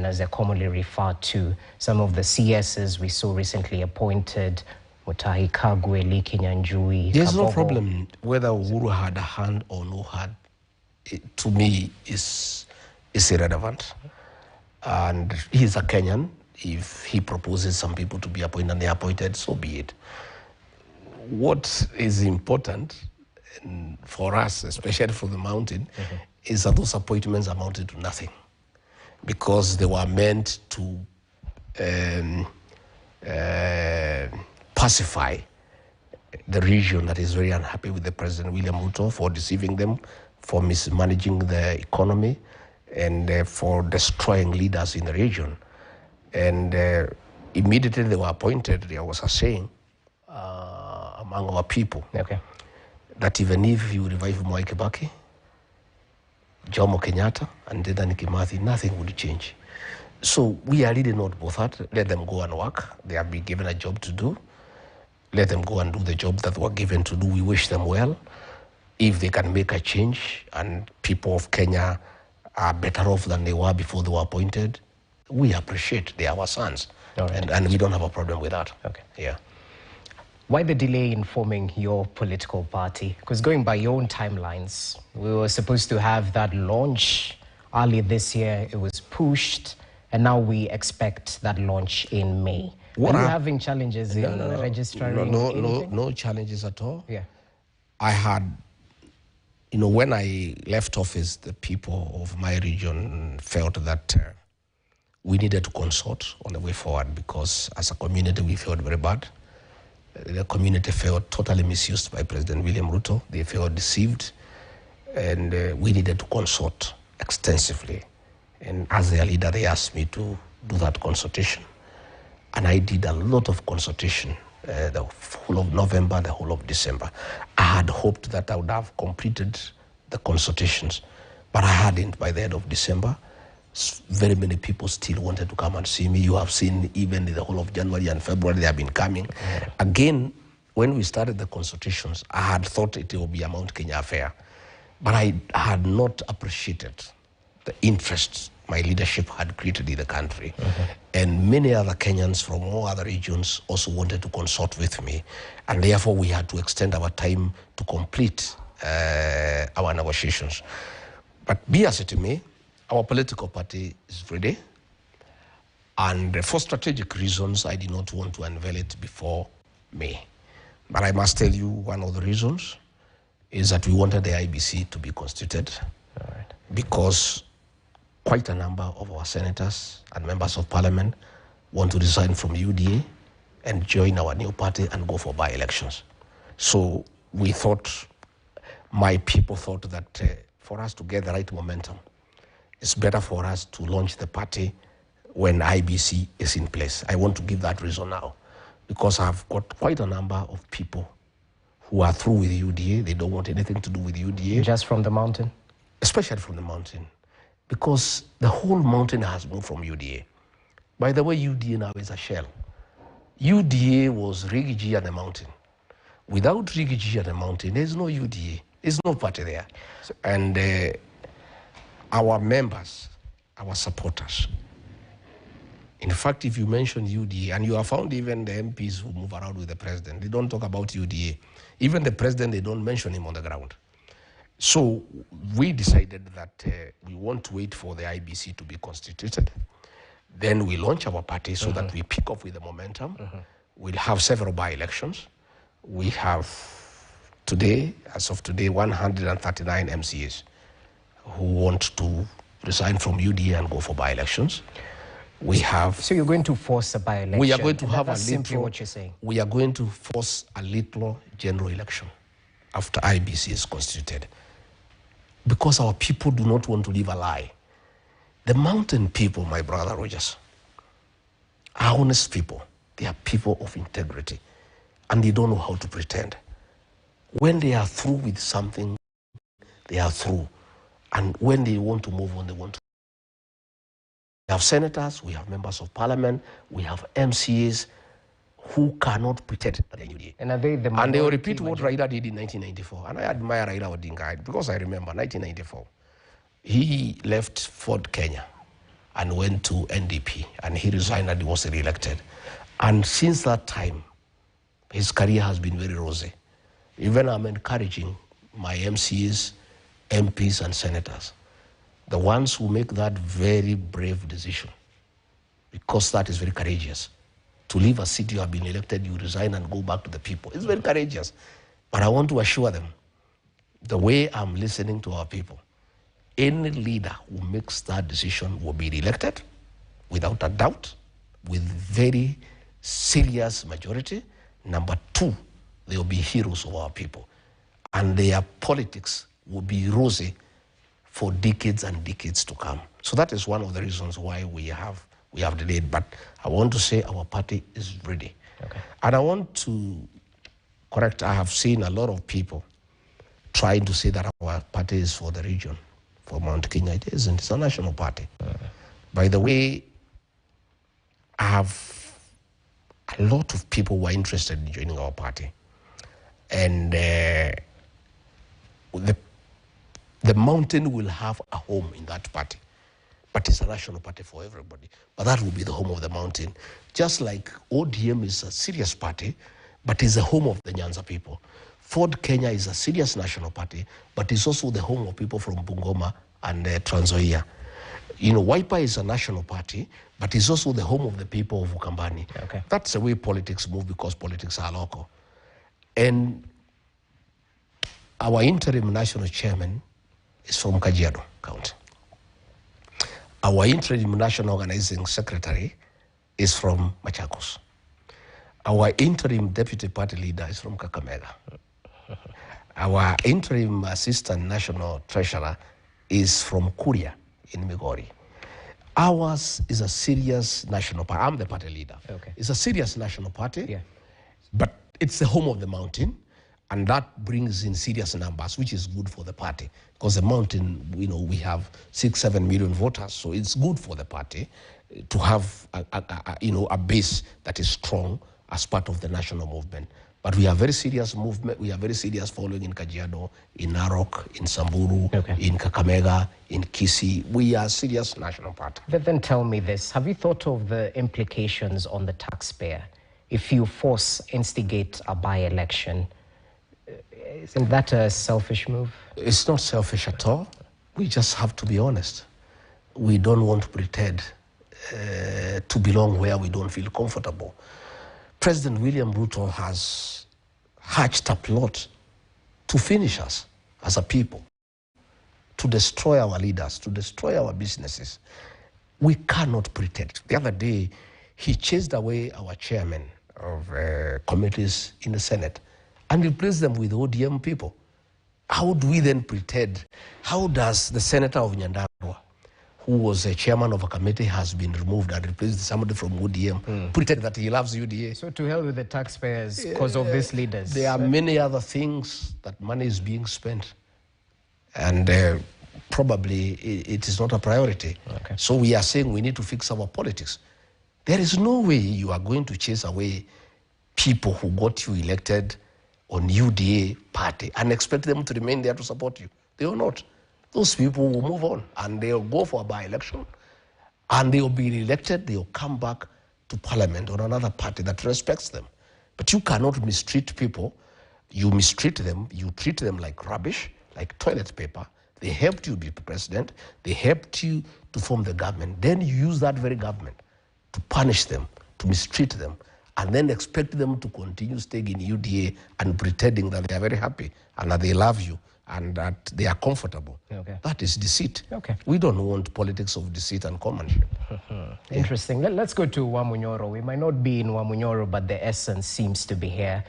chairmen, as they're commonly referred to. Some of the CSs we saw recently appointed, Mutahi Kagwe, Liki Nyanjui. There's no problem whether Uhuru had a hand or no hand. To me, is irrelevant. And he's a Kenyan. If he proposes some people to be appointed and they are appointed, so be it. What is important for us, especially for the mountain, is that those appointments amounted to nothing, because they were meant to pacify the region that is very unhappy with the President William Ruto for deceiving them, for mismanaging the economy, and for destroying leaders in the region. And immediately they were appointed, there was a saying among our people that even if you revive Mwai Kibaki, Jomo Kenyatta, and Dedan Kimathi, nothing would change. So we are really not bothered. Let them go and work. They have been given a job to do. Let them go and do the job that were given to do. We wish them well. If they can make a change and people of Kenya are better off than they were before they were appointed, we appreciate. They are our sons. Right. And we don't have a problem with that. Okay. Yeah. Why the delay in forming your political party? Because going by your own timelines, we were supposed to have that launch early this year. It was pushed, and now we expect that launch in May. Are you having challenges in registering? No challenges at all. Yeah. I had, when I left office, the people of my region felt that we needed to consult on the way forward, because as a community, we felt very bad. The community felt totally misused by President William Ruto. They felt deceived, and we needed to consult extensively. And as their leader, they asked me to do that consultation. And I did a lot of consultation, the whole of November, the whole of December. I had hoped that I would have completed the consultations, but I hadn't by the end of December. Very many people still wanted to come and see me. You have seen even in the whole of January and February, they have been coming. Again, when we started the consultations, I had thought it would be a Mount Kenya affair, but I had not appreciated the interest my leadership had created in the country. And many other Kenyans from all other regions also wanted to consult with me. And therefore, we had to extend our time to complete our negotiations. But be as it may, our political party is ready. And for strategic reasons, I did not want to unveil it before May. But I must tell you, one of the reasons is that we wanted the IBC to be constituted, because quite a number of our senators and members of parliament want to resign from UDA and join our new party and go for by-elections. So we thought, my people thought that for us to get the right momentum, it's better for us to launch the party when IBC is in place. I want to give that reason now, because I've got quite a number of people who are through with UDA. They don't want anything to do with UDA. Just from the mountain? Especially from the mountain, because the whole mountain has moved from UDA. By the way, UDA now is a shell. UDA was Rigathi and the mountain. Without Rigathi and the mountain, there's no UDA. There's no party there. And our members, our supporters, in fact, if you mention UDA, and you have found even the MPs who move around with the president, they don't talk about UDA. Even the president, they don't mention him on the ground. So we decided that we want to wait for the IBC to be constituted. Then we launch our party so that we pick up with the momentum. We'll have several by-elections. We have today, as of today, 139 MCAs who want to resign from UDA and go for by-elections. We have. So you're going to force a by-election? We are going to have that's a simply little. What you're saying. We are going to force a little general election after IBC is constituted, because our people do not want to live a lie. The mountain people, my brother Rogers, are honest people. They are people of integrity, and they don't know how to pretend. When they are through with something, they are through. And when they want to move on, they want to. We have senators, we have members of parliament, we have MCAs who cannot pretend that they're UDA. And are they the And they will repeat what Raila did in 1994. And I admire Raila Odinga because I remember 1994. He left Ford Kenya and went to NDP, and he resigned and he was re-elected. And since that time, his career has been very rosy. Even I'm encouraging my MCs, MPs, and senators, the ones who make that very brave decision, because that is very courageous. To leave a seat you have been elected, you resign and go back to the people. It's very courageous. But I want to assure them, the way I'm listening to our people, any leader who makes that decision will be elected without a doubt, with very serious majority. Number two, they will be heroes of our people. And their politics will be rosy for decades and decades to come. So that is one of the reasons why we have delayed. But I want to say our party is ready. Okay. And I want to correct, I have seen a lot of people trying to say that our party is for the region, for Mount Kenya. It isn't. It's a national party. By the way, I have a lot of people who are interested in joining our party. And the mountain will have a home in that party. But it's a national party for everybody. But that will be the home of the mountain. Just like ODM is a serious party, but is the home of the Nyanza people. Ford Kenya is a serious national party, but is also the home of people from Bungoma and Trans Nzoia. You know, Wiper is a national party, but is also the home of the people of Ukambani. Okay. That's the way politics move, because politics are local. And our interim national chairman is from Kajiado County. Our interim national organizing secretary is from Machakos. Our interim deputy party leader is from Kakamega. Our interim assistant national treasurer is from Kuria in Migori. Ours is a serious national party. I'm the party leader. Okay. It's a serious national party, yeah, but it's the home of the mountain, and that brings in serious numbers, which is good for the party. Because the mountain, you know, we have 6-7 million voters, so it's good for the party to have a base that is strong as part of the national movement. But we have very serious movement. We have very serious following in Kajiado, in Narok, in Samburu, okay, in Kakamega, in Kisii. We are a serious national party. But then tell me this, have you thought of the implications on the taxpayer if you instigate a by-election? Isn't that a selfish move? It's not selfish at all. We just have to be honest. We don't want to pretend to belong where we don't feel comfortable. President William Ruto has hatched a plot to finish us as a people, to destroy our leaders, to destroy our businesses. We cannot pretend. The other day, he chased away our chairman of committees in the Senate and replaced them with ODM people. How do we then pretend? How does the senator of Nyandarua, who was a chairman of a committee, has been removed and replaced somebody from UDM, pretend that he loves UDA? So to hell with the taxpayers because of these leaders. There are many other things that money is being spent, and probably it is not a priority. Okay. So we are saying we need to fix our politics. There is no way you are going to chase away people who got you elected on UDA party and expect them to remain there to support you. They will not. Those people will move on and they'll go for a by-election and they'll be elected. They'll come back to parliament on another party that respects them. But you cannot mistreat people. You mistreat them. You treat them like rubbish, like toilet paper. They helped you be president. They helped you to form the government. Then you use that very government to punish them, to mistreat them, and then expect them to continue staying in UDA and pretending that they are very happy and that they love you and that they are comfortable. Okay. That is deceit. Okay. We don't want politics of deceit and comradeship. Interesting. Let's go to Wamunyoro. We might not be in Wamunyoro, but the essence seems to be here.